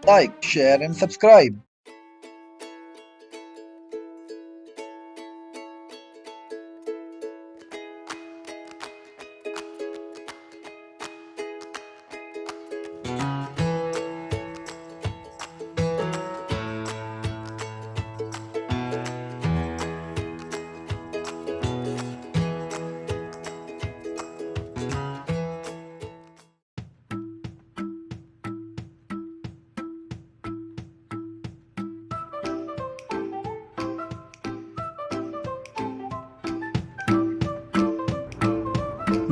Like, share, and subscribe.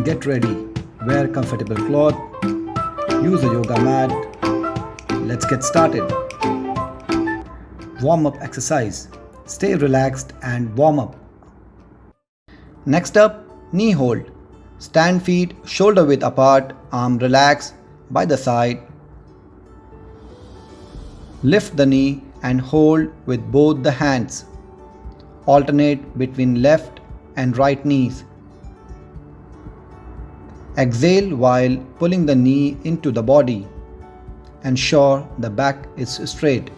Get ready, wear comfortable cloth, use a yoga mat. Let's get started. Warm up exercise. Stay relaxed and warm up. Next up, knee hold. Stand feet shoulder width apart, arm relaxed by the side. Lift the knee and hold with both the hands. Alternate between left and right knees. Exhale while pulling the knee into the body. Ensure the back is straight.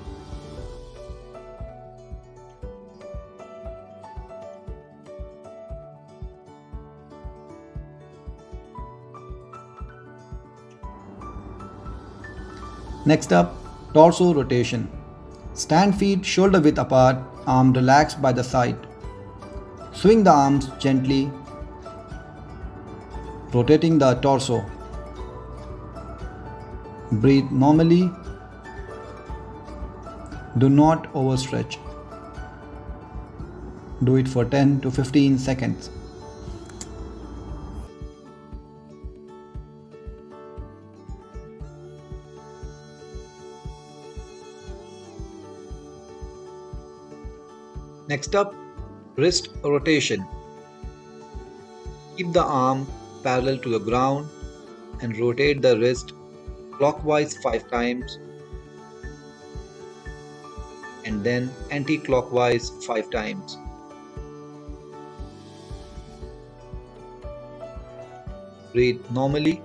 Next up, torso rotation. Stand feet shoulder width apart, arm relaxed by the side. Swing the arms gently, rotating the torso. Breathe normally. Do not overstretch. Do it for 10 to 15 seconds. Next up, wrist rotation. Keep the arm parallel to the ground and rotate the wrist clockwise 5 times and then anti-clockwise 5 times. Breathe normally.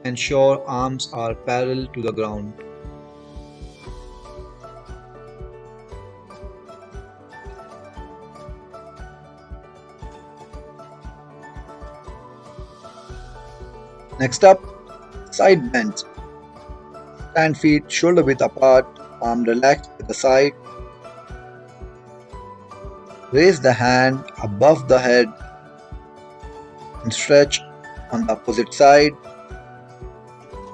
Ensure arms are parallel to the ground. Next up, side bends. Stand feet shoulder width apart, arm relaxed to the side. Raise the hand above the head and stretch on the opposite side.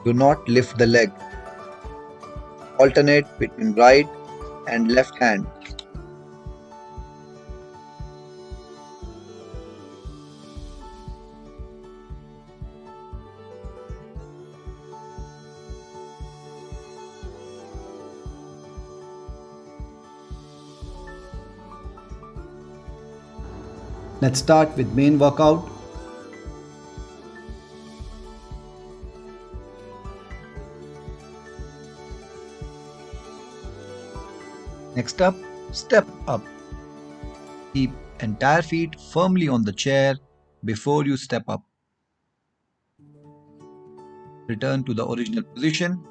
Do not lift the leg. Alternate between right and left hand. Let's start with main workout. Next up, step up. Keep entire feet firmly on the chair before you step up. Return to the original position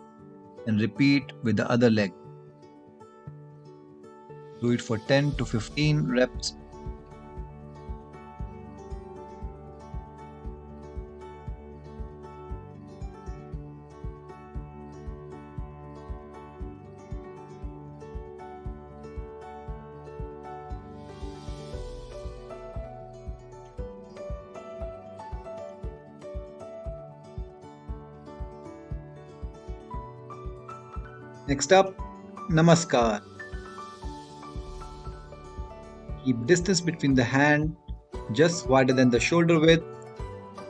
and repeat with the other leg. Do it for 10 to 15 reps. Next up, Namaskar. Keep distance between the hand just wider than the shoulder width.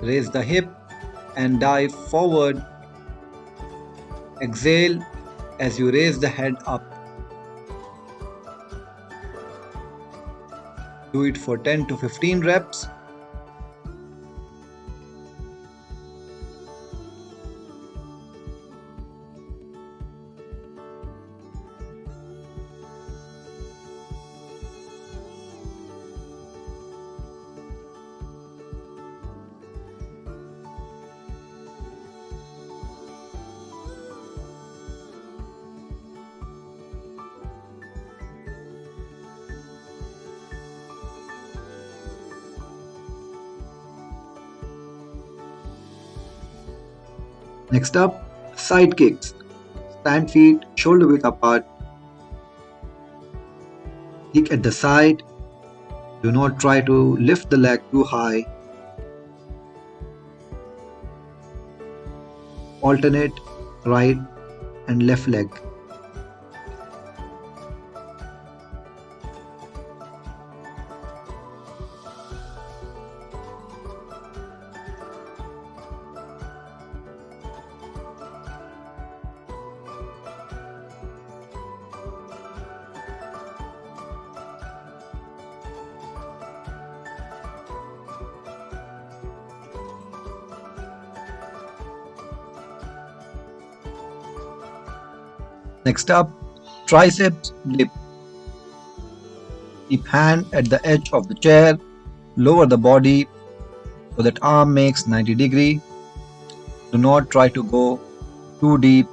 Raise the hip and dive forward. Exhale as you raise the head up. Do it for 10 to 15 reps. Next up, side kicks. Stand feet shoulder width apart. Kick at the side. Do not try to lift the leg too high. Alternate right and left leg. Next up, triceps dip. Keep hand at the edge of the chair. Lower the body so that arm makes 90-degree. Do not try to go too deep.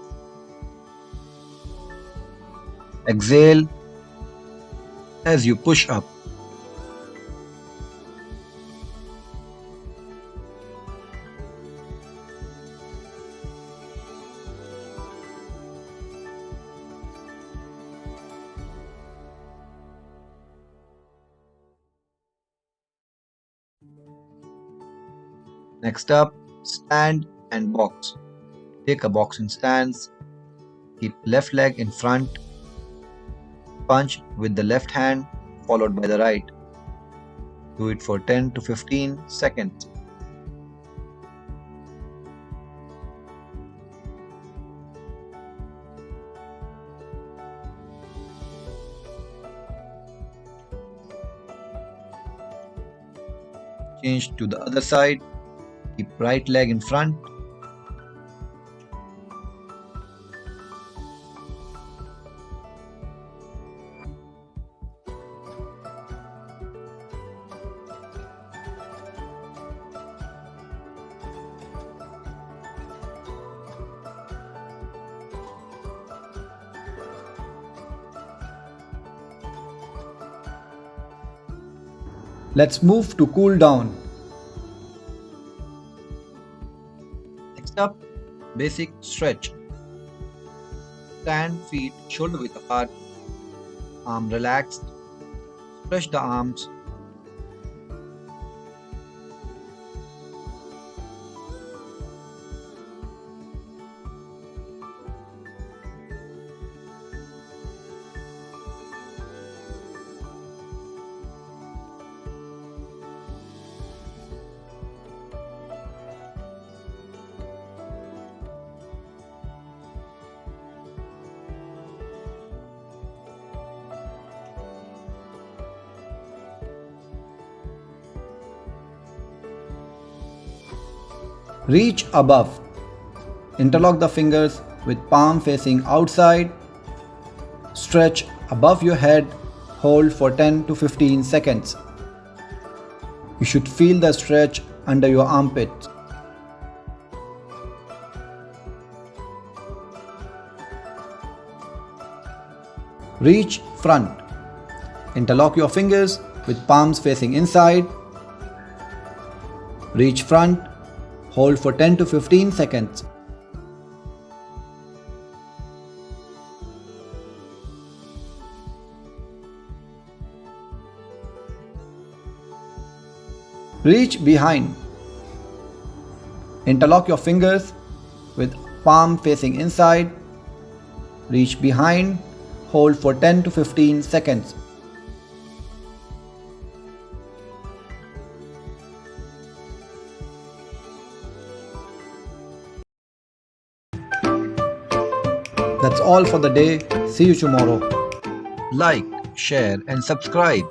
Exhale as you push up. Next up, stand and box. Take a boxing stance. Keep left leg in front. Punch with the left hand followed by the right. Do it for 10 to 15 seconds. Change to the other side. Keep right leg in front. Let's move to cool down. Next up, basic stretch. Stand feet shoulder width apart. Arm relaxed. Stretch the arms. Reach above. Interlock the fingers with palm facing outside. Stretch above your head. Hold for 10 to 15 seconds. You should feel the stretch under your armpits. Reach front. Interlock your fingers with palms facing inside. Reach front. Hold for 10 to 15 seconds. Reach behind. Interlock your fingers with palm facing inside. Reach behind. Hold for 10 to 15 seconds. That's all for the day. See you tomorrow. Like, share, and subscribe.